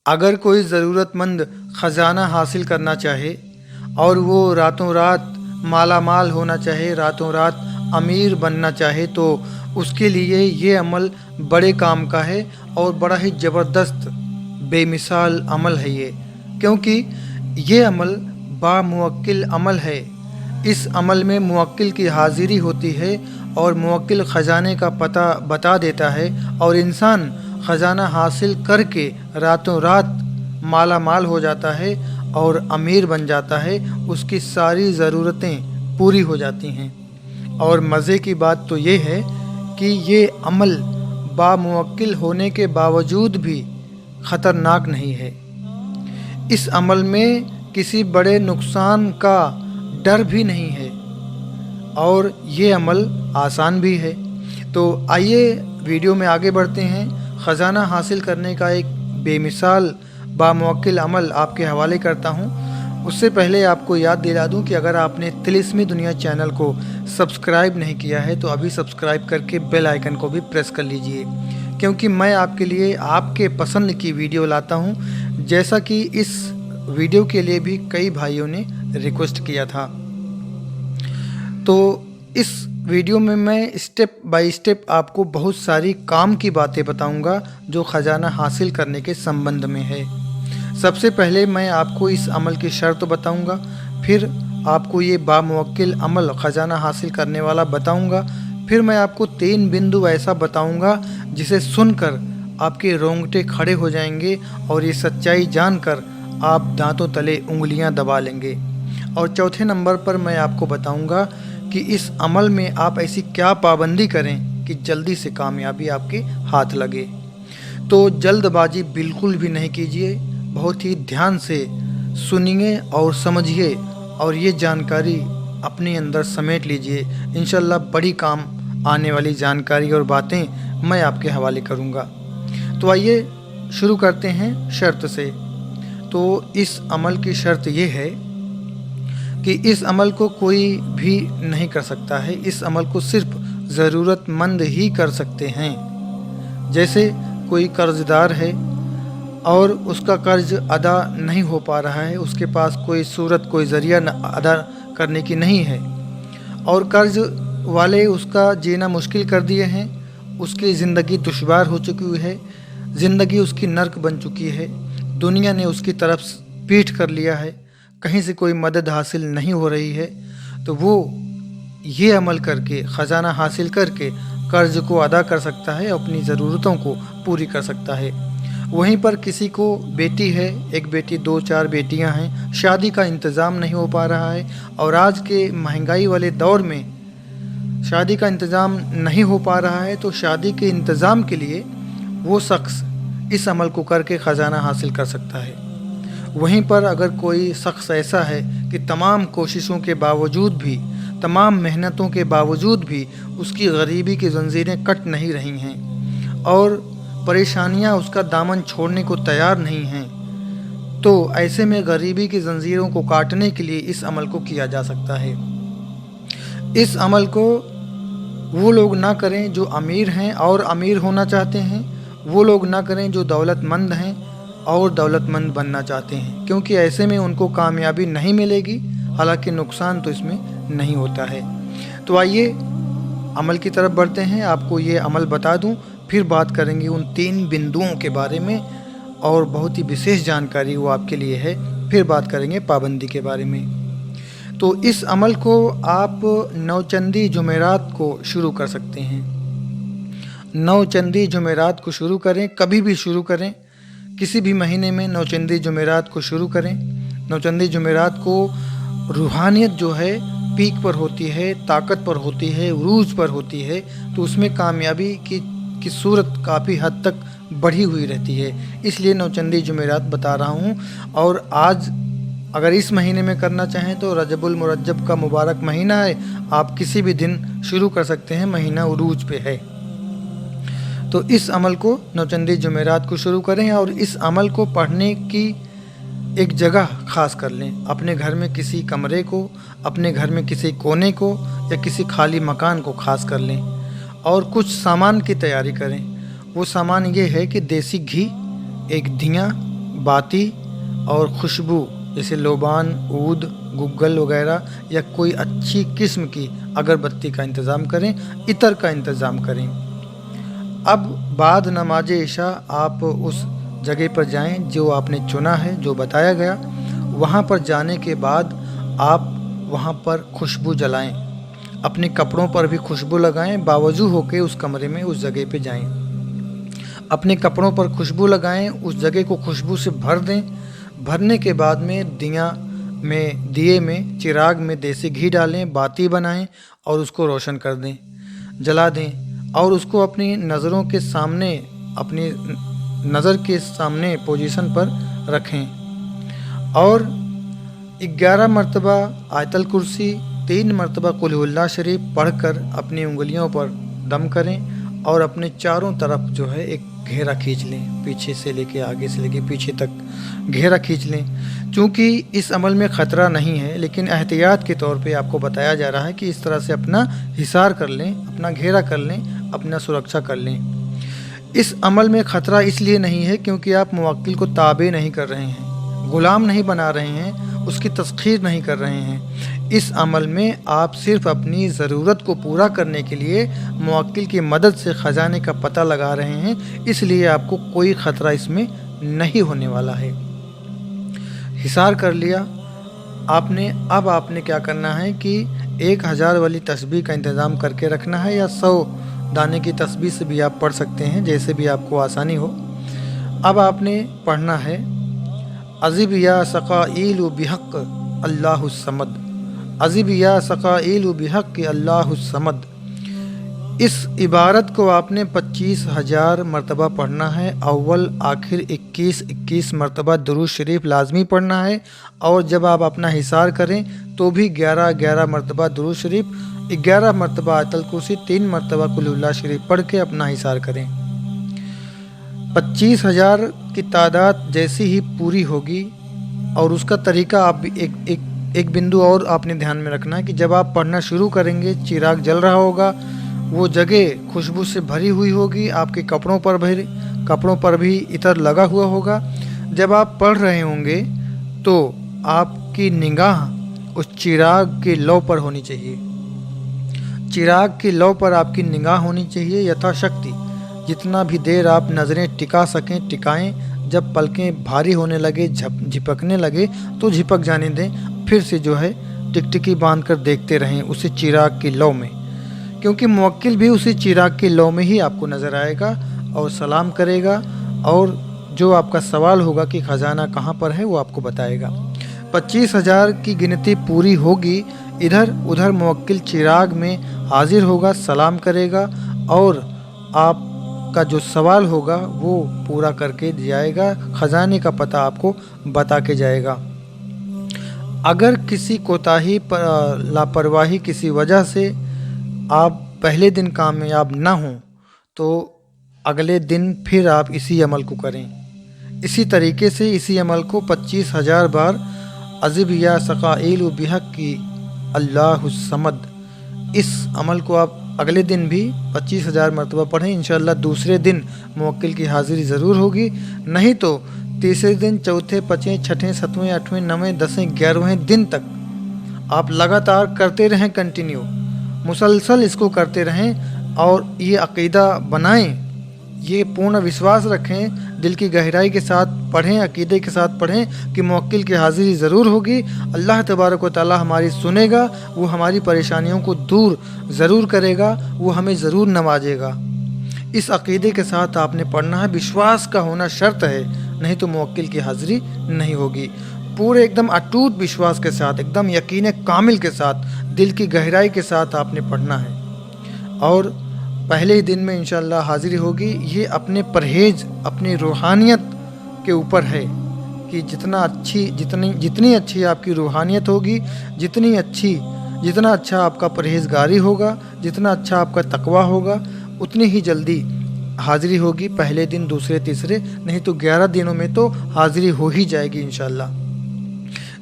अगर कोई ज़रूरतमंद ख़जाना हासिल करना चाहे और वो रातों रात माला माल होना चाहे, रातों रात अमीर बनना चाहे, तो उसके लिए ये अमल बड़े काम का है और बड़ा ही ज़बरदस्त बेमिसाल अमल है ये। क्योंकि ये अमल बामुवक्किल अमल है। इस अमल में मुवक्किल की हाज़िरी होती है और मुवक्किल ख़जाने का पता बता देता है और इंसान ख़जाना हासिल करके रातों रात माला माल हो जाता है और अमीर बन जाता है। उसकी सारी ज़रूरतें पूरी हो जाती हैं। और मज़े की बात तो ये है कि ये अमल बामुवक्किल होने के बावजूद भी ख़तरनाक नहीं है। इस अमल में किसी बड़े नुकसान का डर भी नहीं है और ये अमल आसान भी है। तो आइए वीडियो में आगे बढ़ते हैं। ख़जाना हासिल करने का एक बेमिसाल बामुवक्किल अमल आपके हवाले करता हूँ। उससे पहले आपको याद दिला दूं कि अगर आपने तिलिस्मी दुनिया चैनल को सब्सक्राइब नहीं किया है तो अभी सब्सक्राइब करके बेल आइकन को भी प्रेस कर लीजिए, क्योंकि मैं आपके लिए आपके पसंद की वीडियो लाता हूं, जैसा कि इस वीडियो के लिए भी कई भाइयों ने रिक्वेस्ट किया था। तो इस वीडियो में मैं स्टेप बाय स्टेप आपको बहुत सारी काम की बातें बताऊंगा जो ख़जाना हासिल करने के संबंध में है। सबसे पहले मैं आपको इस अमल की शर्त बताऊंगा, फिर आपको ये बामुवक्किल अमल ख़जाना हासिल करने वाला बताऊंगा, फिर मैं आपको 3 बिंदु ऐसा बताऊंगा जिसे सुनकर आपके रोंगटे खड़े हो जाएंगे और ये सच्चाई जानकर आप दांतों तले उंगलियां दबा लेंगे। और चौथे नंबर पर मैं आपको बताऊंगा कि इस अमल में आप ऐसी क्या पाबंदी करें कि जल्दी से कामयाबी आपके हाथ लगे। तो जल्दबाजी बिल्कुल भी नहीं कीजिए, बहुत ही ध्यान से सुनिए और समझिए और ये जानकारी अपने अंदर समेट लीजिए। इंशाल्लाह बड़ी काम आने वाली जानकारी और बातें मैं आपके हवाले करूँगा। तो आइए शुरू करते हैं शर्त से। तो इस अमल की शर्त ये है कि इस अमल को कोई भी नहीं कर सकता है। इस अमल को सिर्फ ज़रूरतमंद ही कर सकते हैं। जैसे कोई कर्ज़दार है और उसका कर्ज अदा नहीं हो पा रहा है, उसके पास कोई सूरत कोई ज़रिया अदा करने की नहीं है और कर्ज वाले उसका जीना मुश्किल कर दिए हैं, उसकी ज़िंदगी दुश्वार हो चुकी है, ज़िंदगी उसकी नर्क बन चुकी है, दुनिया ने उसकी तरफ पीठ कर लिया है, कहीं से कोई मदद हासिल नहीं हो रही है। तो वो ये अमल करके ख़जाना हासिल करके कर्ज को अदा कर सकता है, अपनी ज़रूरतों को पूरी कर सकता है। वहीं पर किसी को बेटी है, एक बेटी 2-4 बेटियां हैं, शादी का इंतज़ाम नहीं हो पा रहा है और आज के महंगाई वाले दौर में शादी का इंतज़ाम नहीं हो पा रहा है, तो शादी के इंतज़ाम के लिए वो शख्स इस अमल को करके ख़जाना हासिल कर सकता है। वहीं पर अगर कोई शख्स ऐसा है कि तमाम कोशिशों के बावजूद भी, तमाम मेहनतों के बावजूद भी उसकी गरीबी की ज़ंजीरें कट नहीं रही हैं और परेशानियां उसका दामन छोड़ने को तैयार नहीं हैं, तो ऐसे में गरीबी की ज़ंजीरों को काटने के लिए इस अमल को किया जा सकता है। इस अमल को वो लोग ना करें जो अमीर हैं और अमीर होना चाहते हैं, वो लोग ना करें जो दौलतमंद हैं और दौलतमंद बनना चाहते हैं, क्योंकि ऐसे में उनको कामयाबी नहीं मिलेगी, हालांकि नुकसान तो इसमें नहीं होता है। तो आइए अमल की तरफ बढ़ते हैं। आपको ये अमल बता दूं, फिर बात करेंगे उन 3 बिंदुओं के बारे में और बहुत ही विशेष जानकारी वो आपके लिए है। फिर बात करेंगे पाबंदी के बारे में। तो इस अमल को आप नौचंदी जुमेरात को शुरू कर सकते हैं। नौचंदी जुमेरात को शुरू करें, कभी भी शुरू करें, किसी भी महीने में नौचंदी जुमेरात को शुरू करें। नौचंदी जुमेरात को रूहानियत जो है पीक पर होती है, ताकत पर होती है, उरूज पर होती है, तो उसमें कामयाबी की सूरत काफ़ी हद तक बढ़ी हुई रहती है। इसलिए नौचंदी जुमेरात बता रहा हूँ। और आज अगर इस महीने में करना चाहें तो रजबुल मुरज्जब का मुबारक महीना है, आप किसी भी दिन शुरू कर सकते हैं, महीना उरूज पे है। तो इस अमल को नौचंदी जुमेरात को शुरू करें और इस अमल को पढ़ने की एक जगह ख़ास कर लें। अपने घर में किसी कमरे को, अपने घर में किसी कोने को या किसी खाली मकान को ख़ास कर लें और कुछ सामान की तैयारी करें। वो सामान ये है कि देसी घी, एक दिया, बाती और खुशबू जैसे लोबान, ऊद, गुग्गल वगैरह या कोई अच्छी किस्म की अगरबत्ती का इंतज़ाम करें, इतर का इंतज़ाम करें। अब बाद नमाज इशा आप उस जगह पर जाएं जो आपने चुना है, जो बताया गया। वहाँ पर जाने के बाद आप वहाँ पर खुशबू जलाएं, अपने कपड़ों पर भी खुशबू लगाएं, बावजू होकर उस कमरे में उस जगह पे जाएं। अपने कपड़ों पर खुशबू लगाएं, उस जगह को खुशबू से भर दें। भरने के बाद में दिए में चिराग में देसी घी डालें, बाती बनाएं और उसको रोशन कर दें, जला दें और उसको अपनी नज़रों के सामने, अपनी नज़र के सामने पोजीशन पर रखें और 11 मरतबा आयतल कुर्सी, 3 मरतबा कुल हुल्ला शरीफ पढ़कर अपनी उंगलियों पर दम करें और अपने चारों तरफ जो है एक घेरा खींच लें, पीछे से लेके आगे से लेके पीछे तक घेरा खींच लें। चूँकि इस अमल में ख़तरा नहीं है, लेकिन एहतियात के तौर पे आपको बताया जा रहा है कि इस तरह से अपना हिसार कर लें, अपना घेरा कर लें, अपना सुरक्षा कर लें। इस अमल में ख़तरा इसलिए नहीं है क्योंकि आप मुवक्किल को ताबे नहीं कर रहे हैं, ग़ुलाम नहीं बना रहे हैं, उसकी तस्खीर नहीं कर रहे हैं। इस अमल में आप सिर्फ अपनी ज़रूरत को पूरा करने के लिए मुवक्किल की मदद से ख़जाने का पता लगा रहे हैं, इसलिए आपको कोई ख़तरा इसमें नहीं होने वाला है। हिसार कर लिया आपने। अब आपने क्या करना है कि 1000 वाली तस्बीह का इंतज़ाम करके रखना है, या 100 दाने की तस्बीह से भी आप पढ़ सकते हैं, जैसे भी आपको आसानी हो। अब आपने पढ़ना है अज़िब या सक़ाइल बिहक़ अल्लाहुस समद, अज़िब या सक़ाइल बिहक़ अल्लाहुस समद। इस इबारत को आपने 25,000 मरतबा पढ़ना है। अव्वल आखिर 21 मरतबा दुरूद शरीफ लाजमी पढ़ना है और जब आप अपना हिसार करें तो भी 11 मरतबा दुरूद शरीफ, 11 मरतबा आयतल कुर्सी, 3 मरतबा कुल हुल्ला शरीफ पढ़ के अपना हिसार करें। 25,000 की तादाद जैसी ही पूरी होगी, और उसका तरीका आप एक बिंदु और आपने ध्यान में रखना है कि जब आप पढ़ना शुरू करेंगे चिराग जल रहा होगा, वो जगह खुशबू से भरी हुई होगी, आपके कपड़ों पर भी इतर लगा हुआ होगा। जब आप पढ़ रहे होंगे तो आपकी निगाह उस चिराग के लौ पर होनी चाहिए, चिराग के लौ पर आपकी निगाह होनी चाहिए यथाशक्ति। जितना भी देर आप नज़रें टिका सकें टिकाएं। जब पलकें भारी होने लगे, झिपकने लगे तो झिपक जाने दें, फिर से जो है टिकटिकी बांध कर देखते रहें उसी चिराग की लौ में, क्योंकि मुवक्किल भी उसी चिराग के लौ में ही आपको नज़र आएगा और सलाम करेगा, और जो आपका सवाल होगा कि ख़जाना कहाँ पर है वो आपको बताएगा। 25,000 की गिनती पूरी होगी, इधर उधर मुवक्किल चिराग में हाजिर होगा, सलाम करेगा और आपका जो सवाल होगा वो पूरा करके जाएगा, ख़जाने का पता आपको बता के जाएगा। अगर किसी कोताही पर लापरवाही किसी वजह से आप पहले दिन कामयाब ना हों तो अगले दिन फिर आप इसी अमल को करें। इसी तरीके से इसी अमल को 25,000 बार अज़िब या सक़ाइल बिहक़ की अल्लाहुस समद, इस अमल को आप अगले दिन भी 25,000 मरतबा पढ़ें। इंशाअल्लाह दूसरे दिन मुवक्किल की हाज़िरी ज़रूर होगी, नहीं तो तीसरे दिन, चौथे, पाँचवें, छठवें, सातवें, आठवें, 9वें, 10वें, 11वें दिन तक आप लगातार करते रहें, कंटिन्यू मुसलसल इसको करते रहें और ये अक़ीदा बनाएं, ये पूर्ण विश्वास रखें, दिल की गहराई के साथ पढ़ें, अक़ीदे के साथ पढ़ें कि मुवक्किल की हाज़िरी ज़रूर होगी। अल्लाह तबारक व तआला हमारी सुनेगा, वो हमारी परेशानियों को दूर ज़रूर करेगा, वो हमें ज़रूर नवाजेगा। इस अक़ीदे के साथ आपने पढ़ना है, विश्वास का होना शर्त है, नहीं तो मुवक्किल की हाज़िरी नहीं होगी। पूरे एकदम अटूट विश्वास के साथ, एकदम यकीन कामिल के साथ, दिल की गहराई के साथ आपने पढ़ना है और पहले ही दिन में इंशाअल्लाह हाज़िरी होगी। ये अपने परहेज़, अपनी रूहानियत के ऊपर है कि जितनी अच्छी आपकी रूहानियत होगी, जितना अच्छा आपका परहेज़गारी होगा, जितना अच्छा आपका तकवा होगा, उतनी ही जल्दी हाज़िरी होगी। पहले दिन, दूसरे, तीसरे, नहीं तो 11 दिनों में तो हाज़िरी हो ही जाएगी इंशाअल्लाह।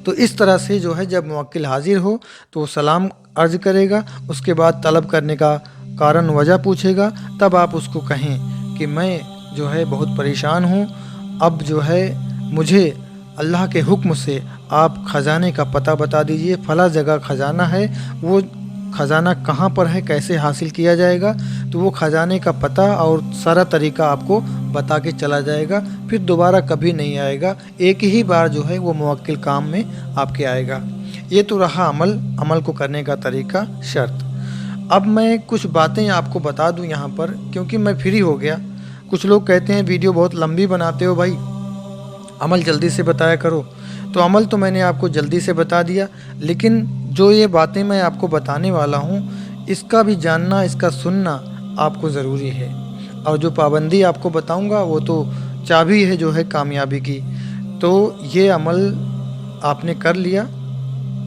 तो इस तरह से जो है जब मुवक्किल हाज़िर हो तो वो सलाम अर्ज़ करेगा, उसके बाद तलब करने का कारण वजह पूछेगा, तब आप उसको कहें कि मैं जो है बहुत परेशान हूँ, अब जो है मुझे अल्लाह के हुक्म से आप ख़जाने का पता बता दीजिए, फला जगह ख़जाना है, वो ख़जाना कहाँ पर है, कैसे हासिल किया जाएगा। तो वो ख़जाने का पता और सारा तरीका आपको बता के चला जाएगा, फिर दोबारा कभी नहीं आएगा, एक ही बार जो है वो मुवक्किल काम में आपके आएगा। ये तो रहा अमल को करने का तरीका, शर्त। अब मैं कुछ बातें आपको बता दूं यहाँ पर, क्योंकि मैं फ्री हो गया। कुछ लोग कहते हैं वीडियो बहुत लंबी बनाते हो भाई, अमल जल्दी से बताया करो। तो अमल तो मैंने आपको जल्दी से बता दिया, लेकिन जो ये बातें मैं आपको बताने वाला हूँ इसका भी जानना, इसका सुनना आपको ज़रूरी है। और जो पाबंदी आपको बताऊँगा वो तो चाबी है जो है कामयाबी की। तो ये अमल आपने कर लिया,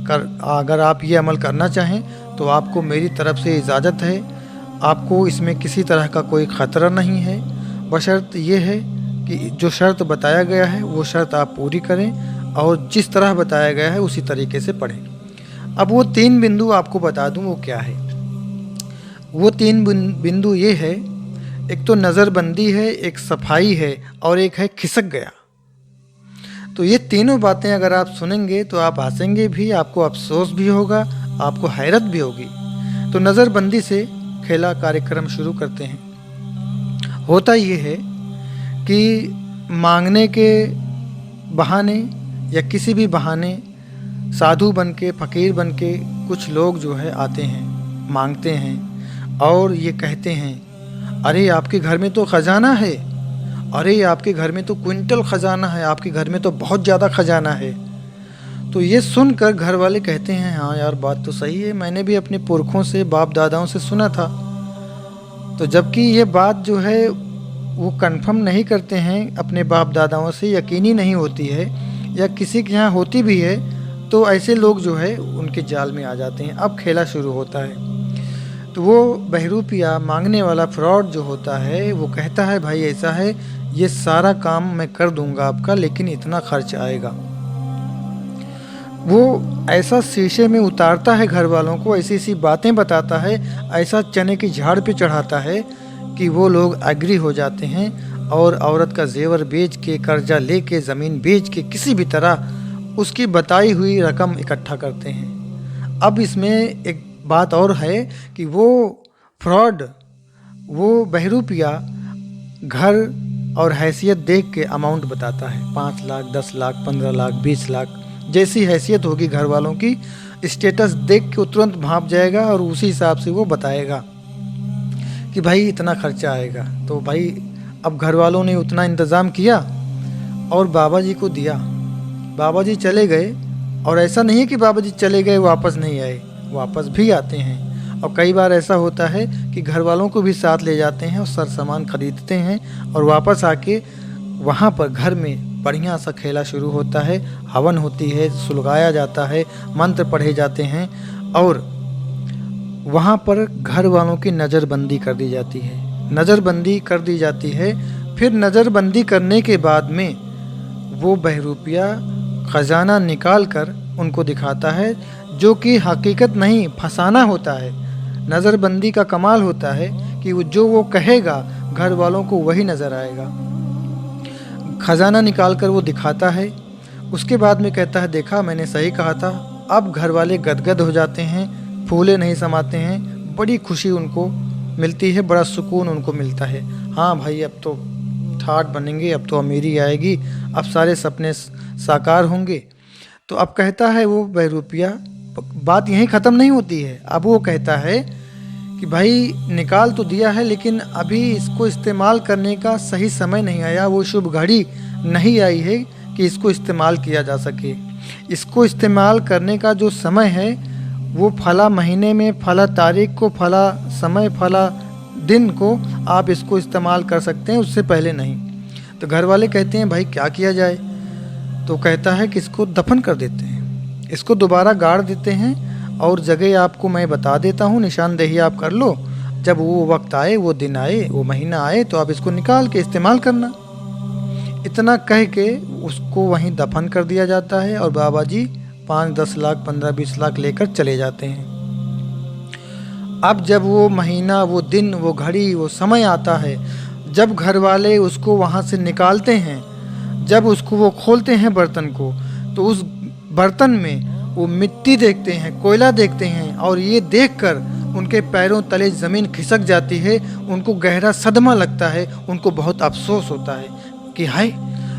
अगर आप ये अमल करना चाहें तो आपको मेरी तरफ से इजाज़त है। आपको इसमें किसी तरह का कोई ख़तरा नहीं है, बशर्त ये है कि जो शर्त बताया गया है वो शर्त आप पूरी करें और जिस तरह बताया गया है उसी तरीके से पढ़ें। अब वो 3 बिंदु आपको बता दूं वो क्या है। वो 3 बिंदु ये है, एक तो नज़रबंदी है, एक सफाई है और एक है खिसक गया। तो ये तीनों बातें अगर आप सुनेंगे तो आप हंसेंगे भी, आपको अफसोस भी होगा, आपको हैरत भी होगी। तो नज़रबंदी से खेला कार्यक्रम शुरू करते हैं। होता ये है कि मांगने के बहाने या किसी भी बहाने साधु बन के, फ़कीर बन के कुछ लोग जो है आते हैं, मांगते हैं और ये कहते हैं, अरे आपके घर में तो ख़जाना है, अरे आपके घर में तो क्विंटल ख़जाना है, आपके घर में तो बहुत ज़्यादा ख़जाना है। तो ये सुनकर घर वाले कहते हैं, हाँ यार बात तो सही है, मैंने भी अपने पुरखों से, बाप दादाओं से सुना था। तो जबकि ये बात जो है वो कंफर्म नहीं करते हैं, अपने बाप दादाओं से यकीनी नहीं होती है, या किसी के यहाँ होती भी है तो ऐसे लोग जो है उनके जाल में आ जाते हैं। अब खेला शुरू होता है। तो वो बहरूपिया मांगने वाला फ्रॉड जो होता है वो कहता है, भाई ऐसा है, ये सारा काम मैं कर दूंगा आपका, लेकिन इतना खर्च आएगा। वो ऐसा शीशे में उतारता है घर वालों को, ऐसी ऐसी बातें बताता है, ऐसा चने की झाड़ पे चढ़ाता है कि वो लोग एग्री हो जाते हैं और औरत का जेवर बेच के, कर्जा लेके, ज़मीन बेच के, किसी भी तरह उसकी बताई हुई रकम इकट्ठा करते हैं। अब इसमें एक बात और है कि वो फ्रॉड, वो बहरूपिया घर और हैसियत देख के अमाउंट बताता है, 5 लाख, 10 लाख, 15 लाख, 20 लाख, जैसी हैसियत होगी घर वालों की, स्टेटस देख के वो तुरंत भाप जाएगा और उसी हिसाब से वो बताएगा कि भाई इतना खर्चा आएगा। तो भाई अब घर वालों ने उतना इंतज़ाम किया और बाबा जी को दिया। बाबा जी चले गए, और ऐसा नहीं है कि बाबा जी चले गए वापस नहीं आए, वापस भी आते हैं। और कई बार ऐसा होता है कि घर वालों को भी साथ ले जाते हैं और सामान खरीदते हैं, और वापस आके वहाँ पर घर में बढ़िया सा खेला शुरू होता है, हवन होती है, सुलगाया जाता है, मंत्र पढ़े जाते हैं और वहाँ पर घर वालों की नज़रबंदी कर दी जाती है। नज़रबंदी कर दी जाती है। फिर नज़रबंदी करने के बाद में वो बहरूपिया ख़जाना निकाल कर उनको दिखाता है, जो कि हकीकत नहीं, फसाना होता है। नज़रबंदी का कमाल होता है कि वो कहेगा घर वालों को वही नज़र आएगा। ख़जाना निकाल कर वो दिखाता है, उसके बाद में कहता है, देखा मैंने सही कहा था। अब घर वाले गदगद हो जाते हैं, फूले नहीं समाते हैं, बड़ी खुशी उनको मिलती है, बड़ा सुकून उनको मिलता है। हाँ भाई अब तो ठाट बनेंगे, अब तो अमीरी आएगी, अब सारे सपने साकार होंगे। तो अब कहता है वो बहरूपिया, बात यहीं ख़त्म नहीं होती है। अब वो कहता है कि भाई निकाल तो दिया है, लेकिन अभी इसको इस्तेमाल करने का सही समय नहीं आया, वो शुभ घड़ी नहीं आई है कि इसको इस्तेमाल किया जा सके। इसको इस्तेमाल करने का जो समय है वो फला महीने में, फला तारीख को, फला समय, फला दिन को आप इसको इस्तेमाल कर सकते हैं, उससे पहले नहीं। तो घर वाले कहते हैं भाई क्या किया जाए। तो कहता है कि इसको दफन कर देते हैं, इसको दोबारा गाड़ देते हैं, और जगह आपको मैं बता देता हूँ, निशानदेही आप कर लो। जब वो वक्त आए, वो दिन आए, वो महीना आए, तो आप इसको निकाल के इस्तेमाल करना। इतना कह के उसको वहीं दफन कर दिया जाता है और बाबा जी 5-10 लाख, 15-20 लाख लेकर चले जाते हैं। अब जब वो महीना, वो दिन, वो घड़ी, वो समय आता है जब घर वाले उसको वहाँ से निकालते हैं, जब उसको वो खोलते हैं बर्तन को, तो उस बर्तन में वो मिट्टी देखते हैं, कोयला देखते हैं, और ये देखकर उनके पैरों तले ज़मीन खिसक जाती है। उनको गहरा सदमा लगता है, उनको बहुत अफसोस होता है कि हाय,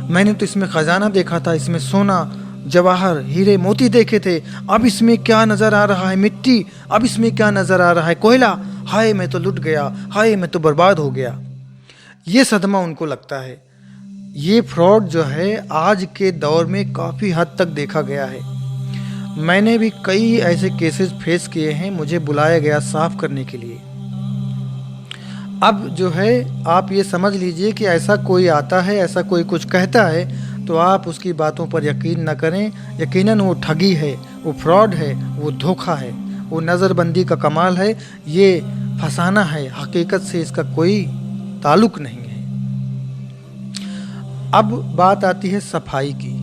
मैंने तो इसमें ख़जाना देखा था, इसमें सोना जवाहर हीरे मोती देखे थे, अब इसमें क्या नज़र आ रहा है मिट्टी, अब इसमें क्या नज़र आ रहा है कोयला। हाय मैं तो लुट गया, हाय मैं तो बर्बाद हो गया। ये सदमा उनको लगता है। ये फ्रॉड जो है आज के दौर में काफ़ी हद तक देखा गया है। मैंने भी कई ऐसे केसेस फेस किए हैं, मुझे बुलाया गया साफ करने के लिए। अब जो है आप ये समझ लीजिए कि ऐसा कोई आता है, ऐसा कोई कुछ कहता है, तो आप उसकी बातों पर यकीन न करें। यकीनन वो ठगी है, वो फ्रॉड है, वो धोखा है, वो नज़रबंदी का कमाल है, ये फसाना है, हकीकत से इसका कोई ताल्लुक नहीं है। अब बात आती है सफाई की।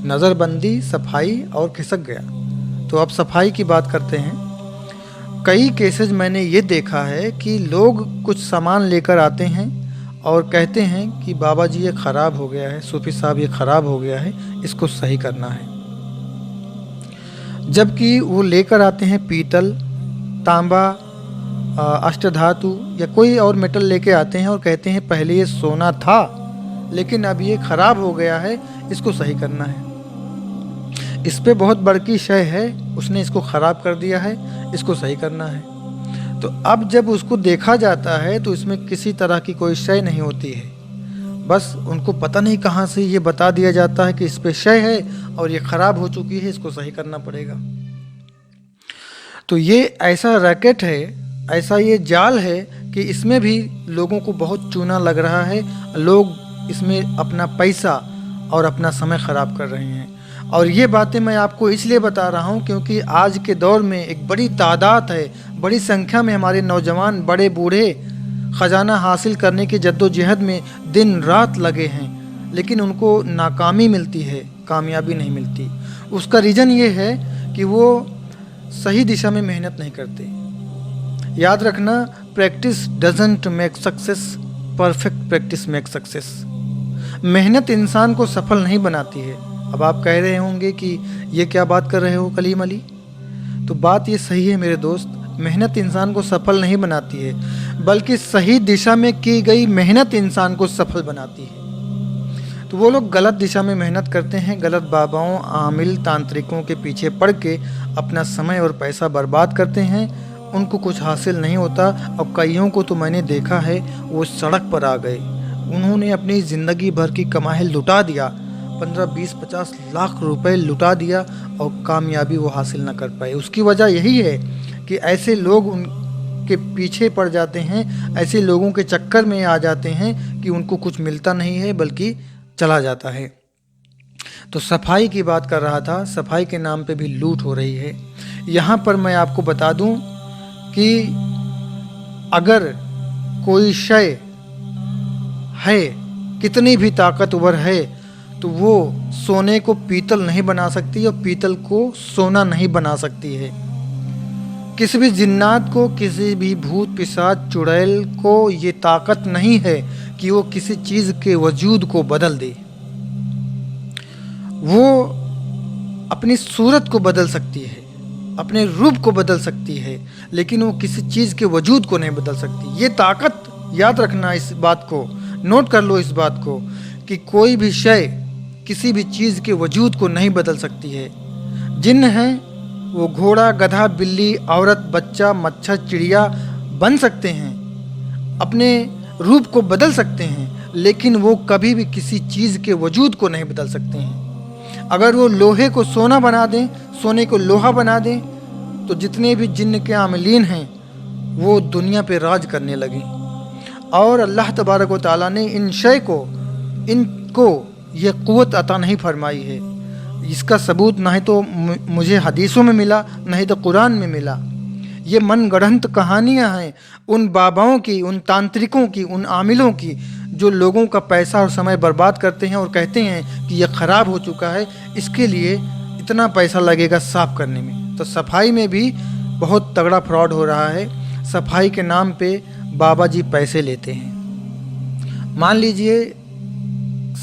नज़रबंदी, सफाई और खिसक गया, तो अब सफाई की बात करते हैं। कई केसेस मैंने ये देखा है कि लोग कुछ सामान लेकर आते हैं और कहते हैं कि बाबा जी ये ख़राब हो गया है, सूफी साहब ये ख़राब हो गया है, इसको सही करना है। जबकि वो लेकर आते हैं पीतल, तांबा, अष्टधातु या कोई और मेटल लेके आते हैं और कहते हैं पहले ये सोना था लेकिन अब ये ख़राब हो गया है, इसको सही करना है। इस पे बहुत बड़की शय है, उसने इसको ख़राब कर दिया है, इसको सही करना है। तो अब जब उसको देखा जाता है तो इसमें किसी तरह की कोई शय नहीं होती है, बस उनको पता नहीं कहाँ से ये बता दिया जाता है कि इस पे शय है और ये ख़राब हो चुकी है, इसको सही करना पड़ेगा। तो ये ऐसा रैकेट है, ऐसा ये जाल है कि इसमें भी लोगों को बहुत चूना लग रहा है। लोग इसमें अपना पैसा और अपना समय ख़राब कर रहे हैं। और ये बातें मैं आपको इसलिए बता रहा हूँ क्योंकि आज के दौर में एक बड़ी तादाद है, बड़ी संख्या में हमारे नौजवान, बड़े बूढ़े ख़जाना हासिल करने की जद्दोजहद में दिन रात लगे हैं, लेकिन उनको नाकामी मिलती है, कामयाबी नहीं मिलती। उसका रीज़न ये है कि वो सही दिशा में मेहनत नहीं करते। याद रखना, practice doesn't make success, perfect practice make success. मेहनत इंसान को सफल नहीं बनाती है। अब आप कह रहे होंगे कि ये क्या बात कर रहे हो कलीम अली, तो बात ये सही है मेरे दोस्त। मेहनत इंसान को सफल नहीं बनाती है, बल्कि सही दिशा में की गई मेहनत इंसान को सफल बनाती है। तो वो लोग गलत दिशा में मेहनत करते हैं, गलत बाबाओं, आमिल, तांत्रिकों के पीछे पड़ के अपना समय और पैसा बर्बाद करते हैं, उनको कुछ हासिल नहीं होता। और कईयों को तो मैंने देखा है, वो सड़क पर आ गए, उन्होंने अपनी ज़िंदगी भर की कमाई लुटा दिया, 15, 20, 50 लाख रुपए लुटा दिया और कामयाबी वो हासिल ना कर पाए। उसकी वजह यही है कि ऐसे लोग उनके पीछे पड़ जाते हैं, ऐसे लोगों के चक्कर में आ जाते हैं कि उनको कुछ मिलता नहीं है बल्कि चला जाता है। तो सफाई की बात कर रहा था, सफाई के नाम पे भी लूट हो रही है। यहाँ पर मैं आपको बता दूं कि अगर कोई शय है, कितनी भी ताकतवर है, तो वो सोने को पीतल नहीं बना सकती और पीतल को सोना नहीं बना सकती है। किसी भी जिन्नात को, किसी भी भूत पिशाच चुड़ैल को ये ताकत नहीं है कि वो किसी चीज़ के वजूद को बदल दे। वो अपनी सूरत को बदल सकती है, अपने रूप को बदल सकती है, लेकिन वो किसी चीज़ के वजूद को नहीं बदल सकती। ये ताकत, याद रखना इस बात को, नोट कर लो इस बात को कि कोई भी शय किसी भी चीज़ के वजूद को नहीं बदल सकती है। जिन्न है वो घोड़ा, गधा, बिल्ली, औरत, बच्चा, मच्छर, चिड़िया बन सकते हैं, अपने रूप को बदल सकते हैं, लेकिन वो कभी भी किसी चीज़ के वजूद को नहीं बदल सकते हैं। अगर वो लोहे को सोना बना दें, सोने को लोहा बना दें, तो जितने भी जिन्न के आमिलीन हैं वो दुनिया पे राज करने लगे। और अल्लाह तबारक व तआला ने इन शय को, इनको ये क़ुव्वत अता नहीं फरमाई है। इसका सबूत ना ही तो मुझे हदीसों में मिला, नहीं तो कुरान में मिला। ये मन गढ़ंत कहानियाँ हैं उन बाबाओं की, उन तांत्रिकों की, उन आमिलों की, जो लोगों का पैसा और समय बर्बाद करते हैं और कहते हैं कि यह ख़राब हो चुका है, इसके लिए इतना पैसा लगेगा साफ़ करने में। तो सफाई में भी बहुत तगड़ा फ्रॉड हो रहा है। सफाई के नाम पे बाबा जी पैसे लेते हैं। मान लीजिए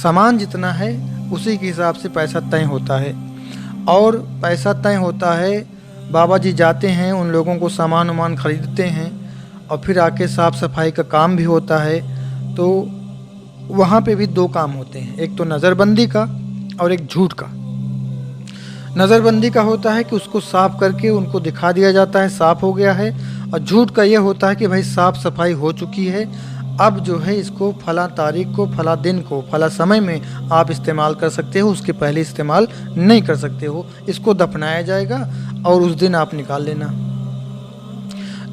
सामान जितना है उसी के हिसाब से पैसा तय होता है। और पैसा तय होता है, बाबा जी जाते हैं, उन लोगों को सामान वामान खरीदते हैं और फिर आके साफ़ सफाई का काम भी होता है। तो वहाँ पे भी दो काम होते हैं, एक तो नज़रबंदी का और एक झूठ का। नज़रबंदी का होता है कि उसको साफ़ करके उनको दिखा दिया जाता है साफ़ हो गया है, और झूठ का ये होता है कि भाई साफ़ सफाई हो चुकी है, अब जो है इसको फला तारीख को, फला दिन को, फला समय में आप इस्तेमाल कर सकते हो, उसके पहले इस्तेमाल नहीं कर सकते हो। इसको दफनाया जाएगा और उस दिन आप निकाल लेना।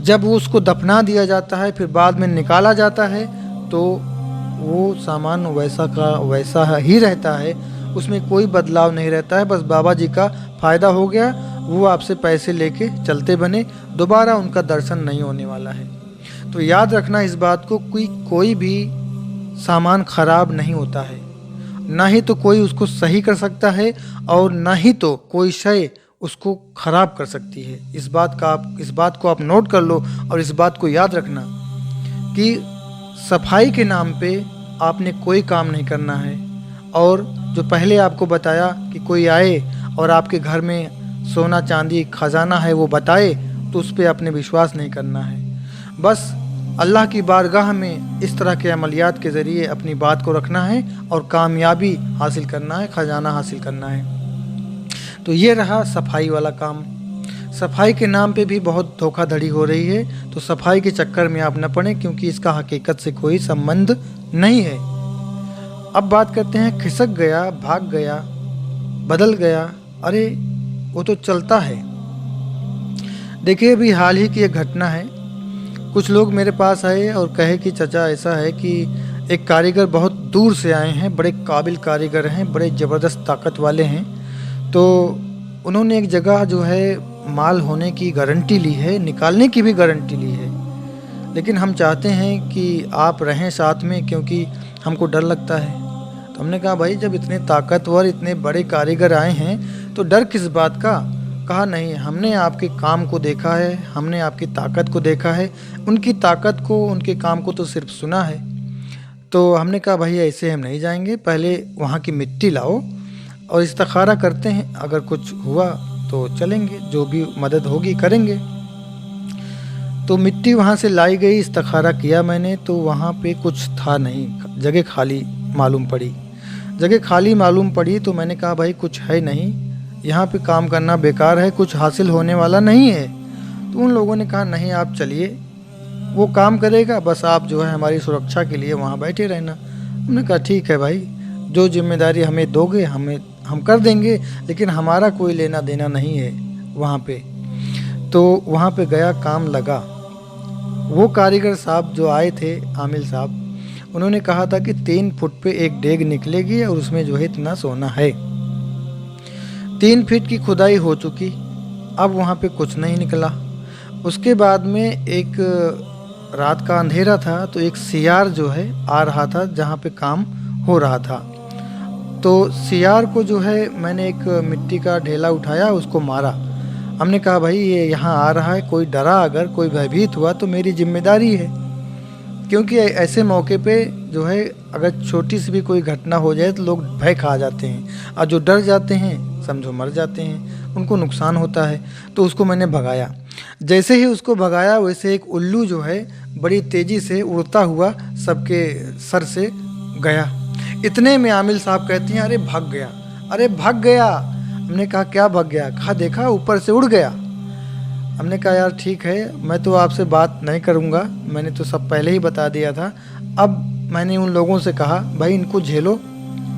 जब वो उसको दफना दिया जाता है फिर बाद में निकाला जाता है तो वो सामान वैसा का वैसा ही रहता है, उसमें कोई बदलाव नहीं रहता है। बस बाबा जी का फ़ायदा हो गया, वो आपसे पैसे लेके चलते बने, दोबारा उनका दर्शन नहीं होने वाला है। तो याद रखना इस बात को, कोई भी सामान ख़राब नहीं होता है, ना ही तो कोई उसको सही कर सकता है और ना ही तो कोई शय उसको ख़राब कर सकती है। इस बात को आप नोट कर लो और इस बात को याद रखना कि सफाई के नाम पे आपने कोई काम नहीं करना है। और जो पहले आपको बताया कि कोई आए और आपके घर में सोना चांदी खजाना है वो बताए, तो उस पर आपने विश्वास नहीं करना है। बस अल्लाह की बारगाह में इस तरह के अमलियात के ज़रिए अपनी बात को रखना है और कामयाबी हासिल करना है, खजाना हासिल करना है। तो ये रहा सफाई वाला काम। सफाई के नाम पे भी बहुत धोखाधड़ी हो रही है, तो सफाई के चक्कर में आप न पड़ें, क्योंकि इसका हकीकत से कोई संबंध नहीं है। अब बात करते हैं खिसक गया, भाग गया, बदल गया, अरे वो तो चलता है। देखिए अभी हाल ही की एक घटना है, कुछ लोग मेरे पास आए और कहे कि चाचा ऐसा है कि एक कारीगर बहुत दूर से आए हैं, बड़े काबिल कारीगर हैं, बड़े ज़बरदस्त ताकत वाले हैं, तो उन्होंने एक जगह जो है माल होने की गारंटी ली है, निकालने की भी गारंटी ली है, लेकिन हम चाहते हैं कि आप रहें साथ में, क्योंकि हमको डर लगता है। तो हमने कहा भाई जब इतने ताकतवर इतने बड़े कारीगर आए हैं तो डर किस बात का। कहा नहीं, हमने आपके काम को देखा है, हमने आपकी ताकत को देखा है, उनकी ताकत को, उनके काम को तो सिर्फ सुना है। तो हमने कहा भाई ऐसे हम नहीं जाएंगे, पहले वहाँ की मिट्टी लाओ और इस्तिखारा करते हैं, अगर कुछ हुआ तो चलेंगे, जो भी मदद होगी करेंगे। तो मिट्टी वहाँ से लाई गई, इस्तिखारा किया मैंने, तो वहाँ पे कुछ था नहीं, जगह खाली मालूम पड़ी। जगह खाली मालूम पड़ी तो मैंने कहा भाई कुछ है नहीं, यहाँ पे काम करना बेकार है, कुछ हासिल होने वाला नहीं है। तो उन लोगों ने कहा नहीं आप चलिए, वो काम करेगा, बस आप जो है हमारी सुरक्षा के लिए वहाँ बैठे रहना। हमने कहा ठीक है भाई, जो जिम्मेदारी हमें दोगे हम कर देंगे, लेकिन हमारा कोई लेना देना नहीं है वहाँ पे। तो वहाँ पे गया, काम लगा। वो कारीगर साहब जो आए थे, आमिल साहब, उन्होंने कहा था कि 3 फुट पे एक डेग निकलेगी और उसमें जो है इतना सोना है। 3 फीट की खुदाई हो चुकी, अब वहाँ पे कुछ नहीं निकला। उसके बाद में एक रात का अंधेरा था, तो एक सियार जो है आ रहा था जहाँ पे काम हो रहा था। तो सियार को जो है मैंने एक मिट्टी का ढेला उठाया, उसको मारा। हमने कहा भाई ये यहाँ आ रहा है, कोई डरा अगर, कोई भयभीत हुआ तो मेरी जिम्मेदारी है, क्योंकि ऐसे मौके पे जो है अगर छोटी सी भी कोई घटना हो जाए तो लोग भय खा जाते हैं, और जो डर जाते हैं समझो मर जाते हैं, उनको नुकसान होता है। तो उसको मैंने भगाया। जैसे ही उसको भगाया वैसे एक उल्लू जो है बड़ी तेज़ी से उड़ता हुआ सबके सर से गया। इतने में आमिल साहब कहती हैं अरे भाग गया, अरे भाग गया। हमने कहा क्या भाग गया? कहा देखा ऊपर से उड़ गया। हमने कहा यार ठीक है, मैं तो आपसे बात नहीं करूँगा, मैंने तो सब पहले ही बता दिया था। अब मैंने उन लोगों से कहा भाई इनको झेलो,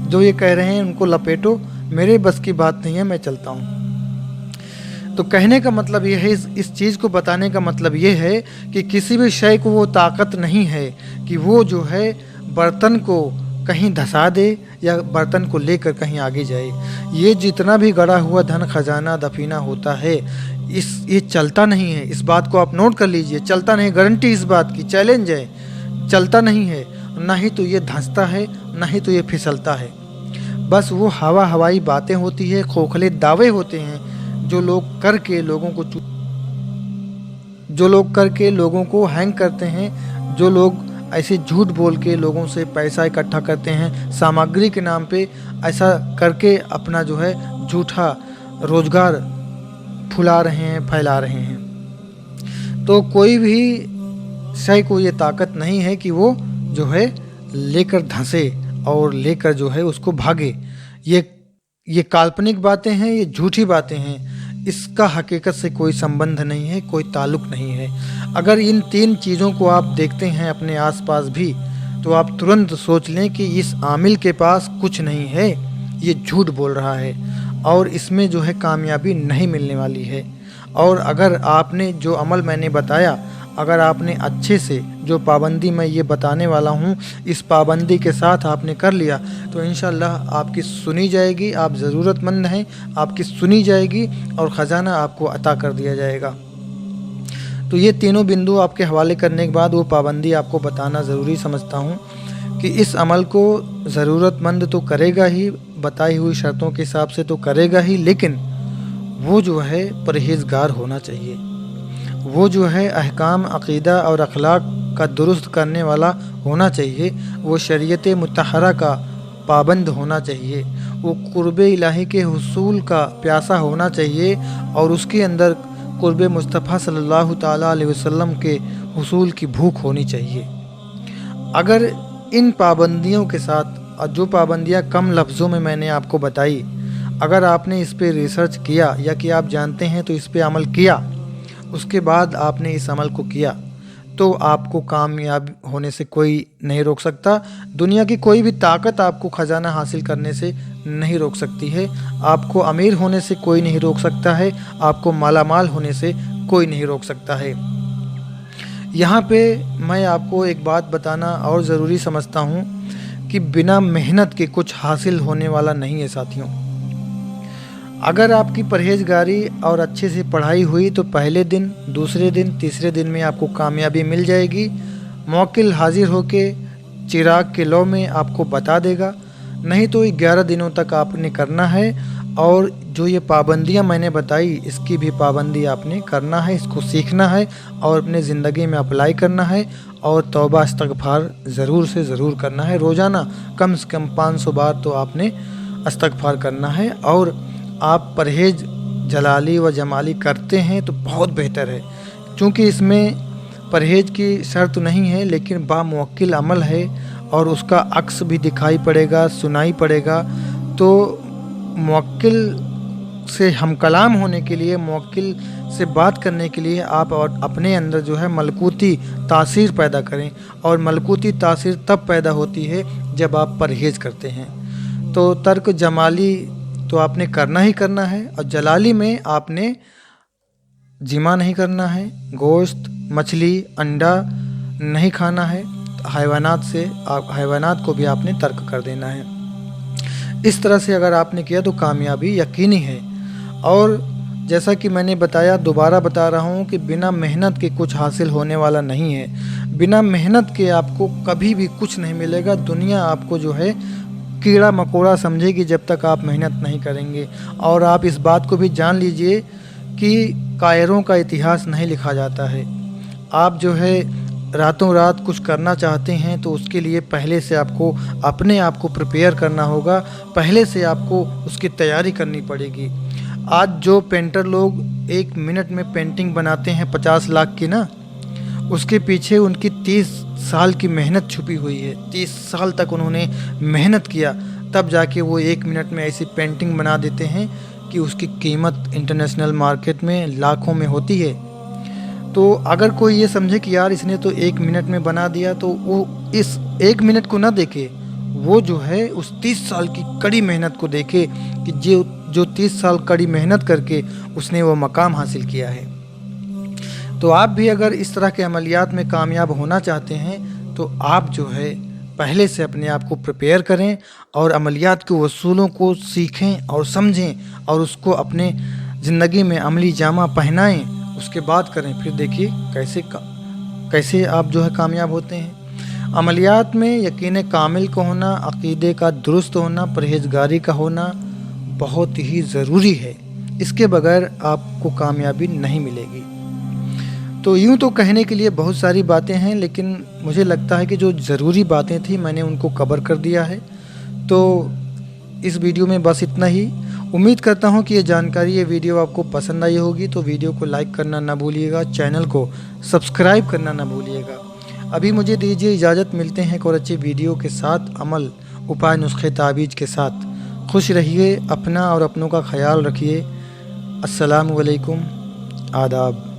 जो ये कह रहे हैं उनको लपेटो, मेरे बस की बात नहीं है, मैं चलता हूँ। तो कहने का मतलब ये है, इस चीज़ को बताने का मतलब ये है कि किसी भी शय को वो ताकत नहीं है कि वो जो है बर्तन को कहीं धंसा दे या बर्तन को लेकर कहीं आगे जाए। ये जितना भी गड़ा हुआ धन खजाना दफीना होता है, ये चलता नहीं है। इस बात को आप नोट कर लीजिए, चलता नहीं, गारंटी इस बात की, चैलेंज है, चलता नहीं है। ना ही तो ये धंसता है, ना ही तो ये फिसलता है। बस वो हवाई बातें होती है, खोखले दावे होते हैं जो लोग करके लोगों को हैंग करते हैं, जो लोग ऐसे झूठ बोल के लोगों से पैसा इकट्ठा करते हैं सामग्री के नाम पे, ऐसा करके अपना जो है झूठा रोजगार फुला रहे हैं, फैला रहे हैं। तो कोई भी शय को ये ताकत नहीं है कि वो जो है लेकर धंसे और लेकर जो है उसको भागे। ये काल्पनिक बातें हैं, ये झूठी बातें हैं, इसका हकीकत से कोई संबंध नहीं है, कोई ताल्लुक नहीं है। अगर इन 3 चीज़ों को आप देखते हैं अपने आसपास भी, तो आप तुरंत सोच लें कि इस आमिल के पास कुछ नहीं है, ये झूठ बोल रहा है और इसमें जो है कामयाबी नहीं मिलने वाली है। और अगर आपने जो अमल मैंने बताया, अगर आपने अच्छे से जो पाबंदी मैं ये बताने वाला हूँ, इस पाबंदी के साथ आपने कर लिया तो इंशाअल्लाह आपकी सुनी जाएगी। आप ज़रूरतमंद हैं, आपकी सुनी जाएगी और ख़जाना आपको अता कर दिया जाएगा। तो ये तीनों बिंदु आपके हवाले करने के बाद वो पाबंदी आपको बताना ज़रूरी समझता हूँ कि इस अमल को ज़रूरतमंद तो करेगा ही, बताई हुई शर्तों के हिसाब से तो करेगा ही, लेकिन वो जो है परहेज़गार होना चाहिए। वो जो है अहकाम, अक़ीदा और अखलाक का दुरुस्त करने वाला होना चाहिए। वो शरीयत मुतहरा का पाबंद होना चाहिए। वो कुर्ब इलाही के हुसूल का प्यासा होना चाहिए और उसके अंदर कुर्ब मुस्तफ़ा सल्लल्लाहु ताला अलैहि वसल्लम के हुसूल की भूख होनी चाहिए। अगर इन पाबंदियों के साथ, और जो पाबंदियाँ कम लफ्ज़ों में मैंने आपको बताई, अगर आपने इस पे रिसर्च किया या कि आप जानते हैं तो इस पे अमल किया, उसके बाद आपने इस अमल को किया, तो आपको कामयाब होने से कोई नहीं रोक सकता। दुनिया की कोई भी ताकत आपको ख़जाना हासिल करने से नहीं रोक सकती है। आपको अमीर होने से कोई नहीं रोक सकता है, आपको मालामाल होने से कोई नहीं रोक सकता है। यहाँ पे मैं आपको एक बात बताना और ज़रूरी समझता हूँ कि बिना मेहनत के कुछ हासिल होने वाला नहीं है साथियों। अगर आपकी परहेजगारी और अच्छे से पढ़ाई हुई तो पहले दिन, दूसरे दिन, तीसरे दिन में आपको कामयाबी मिल जाएगी। मौकिल हाजिर होके चिराग के लौ में आपको बता देगा। नहीं तो 11 दिनों तक आपने करना है और जो ये पाबंदियां मैंने बताई, इसकी भी पाबंदी आपने करना है, इसको सीखना है और अपने ज़िंदगी में अप्लाई करना है और तौबा इस्तग़फ़ार ज़रूर से ज़रूर करना है। रोज़ाना कम से कम 500 बार तो आपने इस्तग़फ़ार करना है। और आप परहेज जलाली व जमाली करते हैं तो बहुत बेहतर है, क्योंकि इसमें परहेज की शर्त नहीं है लेकिन बामुवक्किल अमल है और उसका अक्स भी दिखाई पड़ेगा, सुनाई पड़ेगा। तो मुवक्किल से हम कलाम होने के लिए, मुवक्किल से बात करने के लिए आप और अपने अंदर जो है मलकूती तासीर पैदा करें। और मलकूती तासीर तब पैदा होती है जब आप परहेज करते हैं। तो तर्क जमाली तो आपने करना ही करना है और जलाली में आपने जिमा नहीं करना है, गोश्त, मछली, अंडा नहीं खाना है। हैवानात को भी आपने तर्क कर देना है। इस तरह से अगर आपने किया तो कामयाबी यकीनी है। और जैसा कि मैंने बताया, दोबारा बता रहा हूँ कि बिना मेहनत के कुछ हासिल होने वाला नहीं है। बिना मेहनत के आपको कभी भी कुछ नहीं मिलेगा। दुनिया आपको जो है कीड़ा मकोड़ा समझेगी जब तक आप मेहनत नहीं करेंगे। और आप इस बात को भी जान लीजिए कि कायरों का इतिहास नहीं लिखा जाता है। आप जो है रातों रात कुछ करना चाहते हैं तो उसके लिए पहले से आपको अपने आप को प्रिपेयर करना होगा, पहले से आपको उसकी तैयारी करनी पड़ेगी। आज जो पेंटर लोग 1 मिनट में पेंटिंग बनाते हैं 50 लाख की ना, उसके पीछे उनकी 30 साल की मेहनत छुपी हुई है। 30 साल तक उन्होंने मेहनत किया, तब जाके वो 1 मिनट में ऐसी पेंटिंग बना देते हैं कि उसकी कीमत इंटरनेशनल मार्केट में लाखों में होती है। तो अगर कोई ये समझे कि यार इसने तो 1 मिनट में बना दिया, तो वो इस 1 मिनट को ना देखे, वो जो है उस 30 साल की कड़ी मेहनत को देखे कि जो 30 साल कड़ी मेहनत करके उसने वो मकाम हासिल किया है। तो आप भी अगर इस तरह के अमलियात में कामयाब होना चाहते हैं तो आप जो है पहले से अपने आप को प्रिपेयर करें और अमलियात के उसूलों को सीखें और समझें और उसको अपने ज़िंदगी में अमली जामा पहनाएं। उसके बाद करें, फिर देखिए कैसे आप जो है कामयाब होते हैं। अमलियात में यकीन कामिल का होना, अक़ीदे का दुरुस्त होना, परहेजगारी का होना बहुत ही ज़रूरी है। इसके बगैर आपको कामयाबी नहीं मिलेगी। तो यूँ तो कहने के लिए बहुत सारी बातें हैं, लेकिन मुझे लगता है कि जो ज़रूरी बातें थी मैंने उनको कवर कर दिया है। तो इस वीडियो में बस इतना ही। उम्मीद करता हूँ कि ये जानकारी, ये वीडियो आपको पसंद आई होगी। तो वीडियो को लाइक करना ना भूलिएगा, चैनल को सब्सक्राइब करना ना भूलिएगा। अभी मुझे दीजिए इजाज़त, मिलते हैं एक और अच्छी वीडियो के साथ, अमल, उपाय, नुस्खे, ताबीज़ के साथ। खुश रहिए, अपना और अपनों का ख्याल रखिए। अस्सलामु अलैकुम, आदाब।